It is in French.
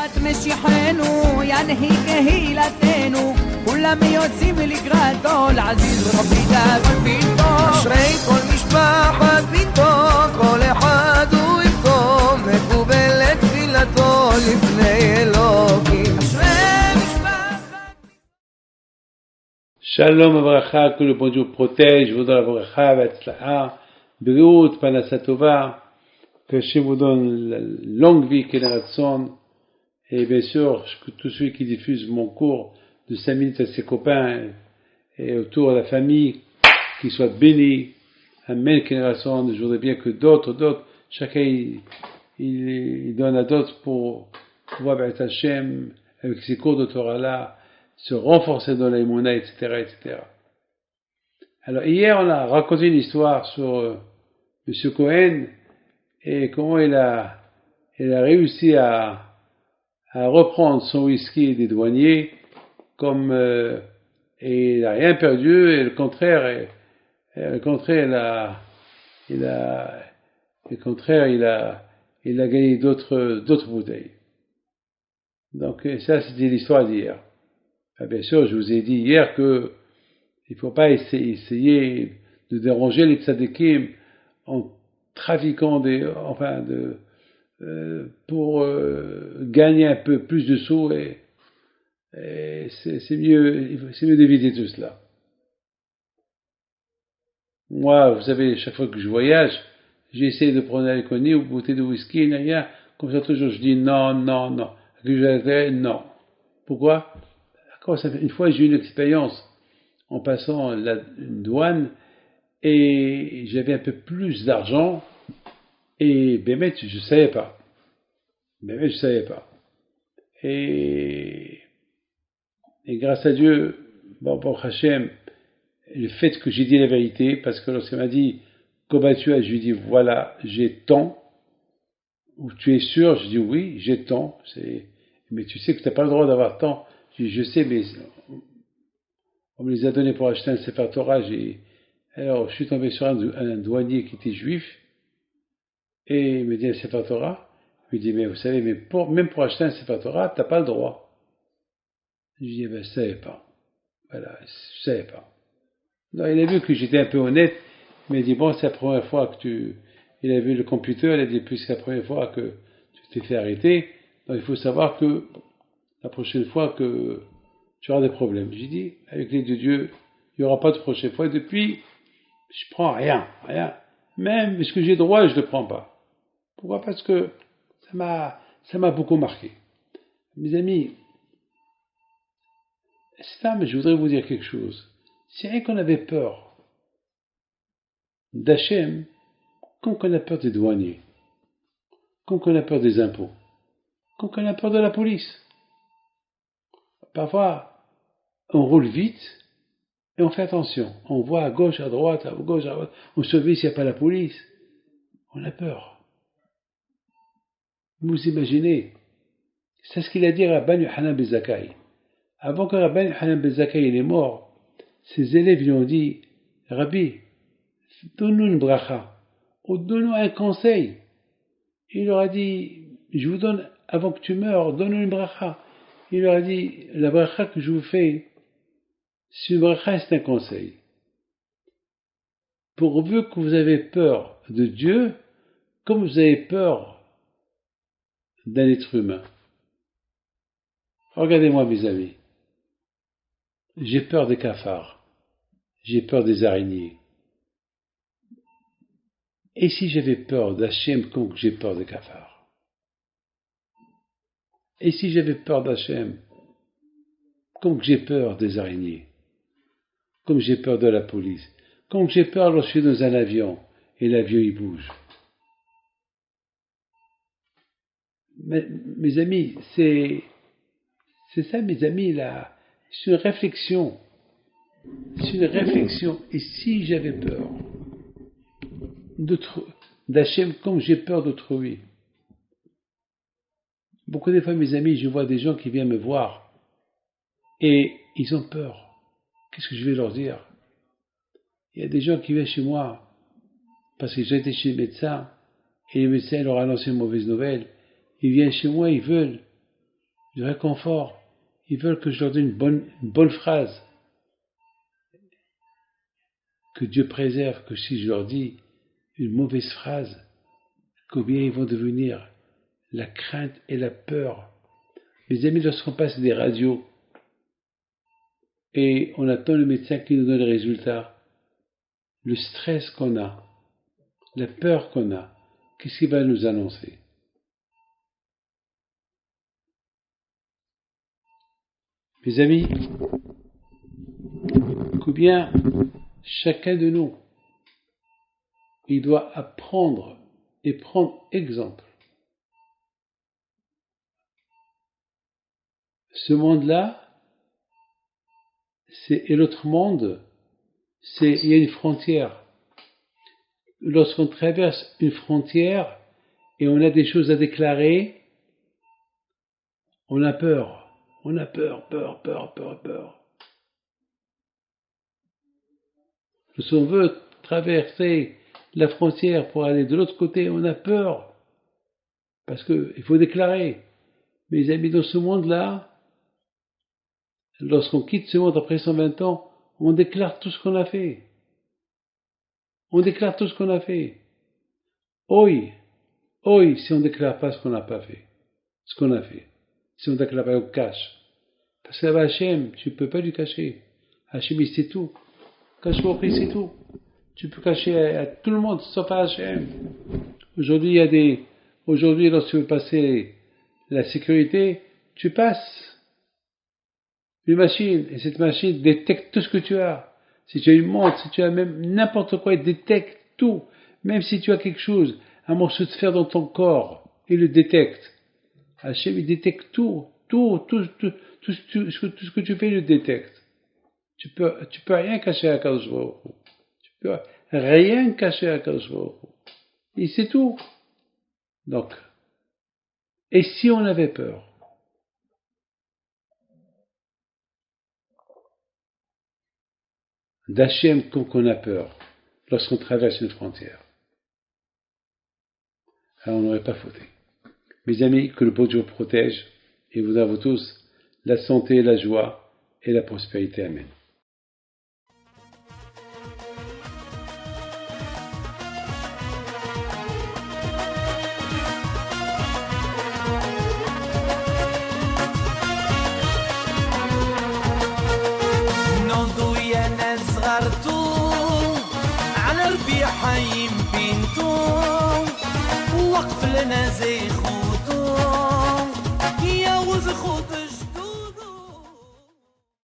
ביאת משיחנו ינהיג קהילתנו כולם יוצאים לקראתו לעזיז רבי דאגון ביתו אשרי כל משפחת ביתו כל אחד הוא איתו מקובלת תפילתו לפני אלוקים אשרי משפחת Shalom Avracha, que le bon Dieu protège, vous donne la Avracha, Vatzlaha, Briut, Panasatova, que Hashem vous donne la longue vie, qu'elle ratson, et bien sûr, que tous ceux qui diffusent mon cours de 5 minutes à ses copains et autour de la famille, qu'ils soient bénis, Amen, qu'elle ratson, je voudrais bien que d'autres, chacun il donne à d'autres pour pouvoir être Hashem, avec ses cours de Torah là, se renforcer dans l'aïmouna, etc. Alors hier on a raconté une histoire sur M. Cohen et comment il a réussi à reprendre son whisky des douaniers comme et il n'a rien perdu et le contraire il a gagné d'autres bouteilles. Donc ça c'était l'histoire d'hier. Bien sûr, je vous ai dit hier que il ne faut pas essayer de déranger les tzadikim en trafiquant pour gagner un peu plus de sous et c'est mieux d'éviter tout cela. Moi, vous savez, chaque fois que je voyage, j'essaie de prendre un alcool ou une bouteille de whisky, rien, comme ça toujours je dis non. Non. Pourquoi? Une fois, j'ai eu une expérience en passant une douane et j'avais un peu plus d'argent et Bémet, je savais pas. Et grâce à Dieu, bon Hashem, le fait que j'ai dit la vérité, parce que lorsqu'il m'a dit combien tu as, je lui ai dit voilà, j'ai tant. Ou tu es sûr? Je dis oui, j'ai tant. Mais tu sais que tu n'as pas le droit d'avoir tant. Je sais, mais on me les a donnés pour acheter un Sefer Torah. Alors, je suis tombé sur un douanier qui était juif, et il me dit un Sefer Torah. Il me dit, mais vous savez, même pour acheter un Sefer Torah, tu n'as pas le droit. Je lui dis, je ne savais pas. Voilà, je savais pas. Donc, il a vu que j'étais un peu honnête, il m'a dit, bon, c'est la première fois il a vu le computer, il a dit, plus c'est la première fois que tu t'es fait arrêter, donc il faut savoir que la prochaine fois que tu auras des problèmes. J'ai dit, avec l'aide de Dieu, il n'y aura pas de prochaine fois. Et depuis, je prends rien. Même ce que j'ai droit, je ne le prends pas. Pourquoi? Parce que ça m'a beaucoup marqué. Mes amis, mais je voudrais vous dire quelque chose. C'est rien qu'on avait peur d'Hachem, comme qu'on a peur des douaniers, comme qu'on a peur des impôts, comme qu'on a peur de la police. Parfois, on roule vite et on fait attention. On voit à gauche, à droite, on surveille s'il n'y a pas la police. On a peur. Vous imaginez, c'est ce qu'il a dit à Rabban Yochanan ben Zakkai. Avant que Rabban Yochanan ben Zakkai est mort, ses élèves lui ont dit, Rabbi, donne-nous une bracha, ou donne-nous un conseil. Il leur a dit, je vous donne, avant que tu meurs, donne-nous une bracha. Il leur a dit, la bracha que je vous fais, c'est une bracha, c'est un conseil. Pourvu que vous avez peur de Dieu, comme vous avez peur d'un être humain. Regardez-moi, mes amis. J'ai peur des cafards. J'ai peur des araignées. Et si j'avais peur d'Hachem comme j'ai peur des cafards? Et si j'avais peur d'Hachem, comme j'ai peur des araignées, comme j'ai peur de la police, comme j'ai peur lorsque je suis dans un avion et l'avion il bouge. Mes amis, c'est ça, mes amis, là, c'est une réflexion. Et si j'avais peur d'Hachem comme j'ai peur d'autrui? Beaucoup de fois, mes amis, je vois des gens qui viennent me voir et ils ont peur. Qu'est-ce que je vais leur dire? Il y a des gens qui viennent chez moi parce que j'ai été chez le médecin et le médecin leur a annoncé une mauvaise nouvelle. Ils viennent chez moi, ils veulent du réconfort. Ils veulent que je leur donne une bonne phrase. Que Dieu préserve, que si je leur dis une mauvaise phrase, combien ils vont devenir la crainte et la peur. Mes amis, lorsqu'on passe des radios et on attend le médecin qui nous donne les résultats, le stress qu'on a, la peur qu'on a, qu'est-ce qu'il va nous annoncer? Mes amis, combien chacun de nous, il doit apprendre et prendre exemple. Ce monde-là, et l'autre monde, il y a une frontière. Lorsqu'on traverse une frontière et on a des choses à déclarer, on a peur. On a peur. Si on veut traverser la frontière pour aller de l'autre côté, on a peur. Parce qu'il faut déclarer. Mes amis, dans ce monde-là, lorsqu'on quitte ce monde après 120 ans, on déclare tout ce qu'on a fait. Oi, si on ne déclare pas ce qu'on n'a pas fait. Si on ne déclare pas, on cache. Parce que là-bas, Hachem, tu ne peux pas lui cacher. Hachem, il sait tout. Cache-moi au prix, c'est tout. Tu peux cacher à tout le monde, sauf à Hachem. Aujourd'hui, lorsque tu veux passer la sécurité, tu passes une machine, et cette machine détecte tout ce que tu as. Si tu as une montre, si tu as même n'importe quoi, elle détecte tout. Même si tu as quelque chose, un morceau de fer dans ton corps, il le détecte. Hachem, il détecte tout ce que tu fais, il le détecte. Tu peux rien cacher à Kadosh Baruch Hu. Tu peux rien cacher à Kadosh Baruch Hu. Et c'est tout. Donc, et si on avait peur? D'Hachem qu'on a peur lorsqu'on traverse une frontière. Alors on n'aurait pas fauté. Mes amis, que le beau Dieu protège et vous à vous tous la santé, la joie et la prospérité. Amen. على ربيع حيم بنتو وقف لنا زي خو